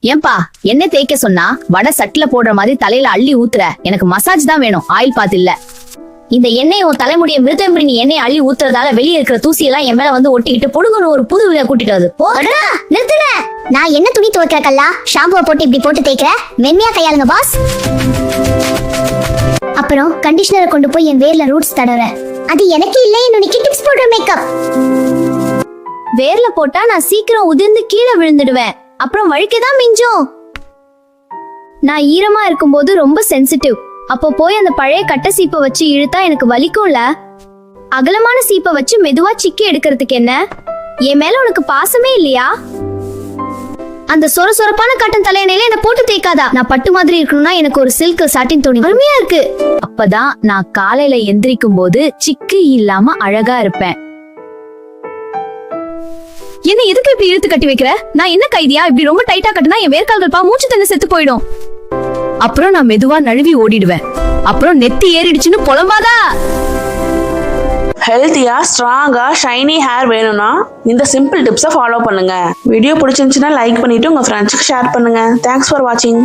ஏன்பா என்ன தேய்க்க சொன்னா வடை சட்டில போடுற மாதிரி தலையில அள்ளி ஊத்துற? எனக்கு மசாஜ் தான் வேணும், ஆயில் பாத் இல்ல. இந்த எண்ணெய் உன் தலைமுடிய மிருதம்பரி நீ எண்ணெய் அள்ளி ஊத்துறதால வெளியே இருக்கிற தூசி எல்லாம் என் மேல வந்து ஒட்டிக்கிட்டு பொடுங்கன்னு ஒரு புது வீட கூட்டிட்டு வருது. நிறுத்துற. நான் என்ன துணி துவைக்கிற கல்லா? ஷாம்புவை போட்டு இப்படி போட்டு தேய்க்கிற? மென்மையா கையாளுங்க பாஸ். அப்புறம் கண்டிஷனரை கொண்டு போய் என் வேர்ல ரூட்ஸ் தடவுறேன். அது எனக்கு இல்ல, என்னுடைய டிப்ஸ் போடுற மேக்கப். வேர்ல போட்டா நான் சீக்கிரம் உதிர்ந்து கீழே விழுந்துடுவேன், அப்புறம் வழுக்கதான் மிஞ்சும். நான் ஈரமா இருக்கும்போது ரொம்ப சென்சிட்டிவ். அப்போ போய் அந்த பழைய கட்டை சீப்பை வச்சு இழுத்தா எனக்கு வலிக்கும்ல. அகலமான சீப்பை வச்சு மெதுவா சிக்கி எடுக்கிறதுக்கு என்ன? என் மேல உனக்கு பாசமே இல்லையா? அந்த சொர சொரப்பான காட்டன் தலையணையில என்ன போட்டு தேய்க்காதா? நான் பட்டு மாதிரி இருக்கணும்னா எனக்கு ஒரு சில்க் சாட்டின் துணி அருமையா இருக்கு. அப்பதான் நான் காலையில எந்திரிக்கும் போது சிக்கு இல்லாம அழகா இருப்பேன். என்ன எதுக்கு இப்படி இழுத்து கட்டி வைக்கிற? நான் என்ன கைதியா? இப்படி ரொம்ப டைட்டா கட்டினா என் வேர்க்கால்கள் பா மூச்சு தண்ணி செத்து போயிடும். அப்புறம் நான் மெதுவா நழுவி ஓடிடுவேன். அப்புறம் நெத்தி ஏறிடுச்சுன்னு புலம்பாதா? ஹெல்த்தியா ஸ்ட்ராங்கா ஷைனி ஹேர் வேணும்னா இந்த சிம்பிள் டிப்ஸை ஃபாலோ பண்ணுங்க. வீடியோ பிடிச்சிருந்துச்சுன்னா லைக் பண்ணிட்டு உங்க ஃப்ரெண்ட்ஸ்க்கு ஷேர் பண்ணுங்க. தேங்க்ஸ் ஃபார் வாட்சிங்.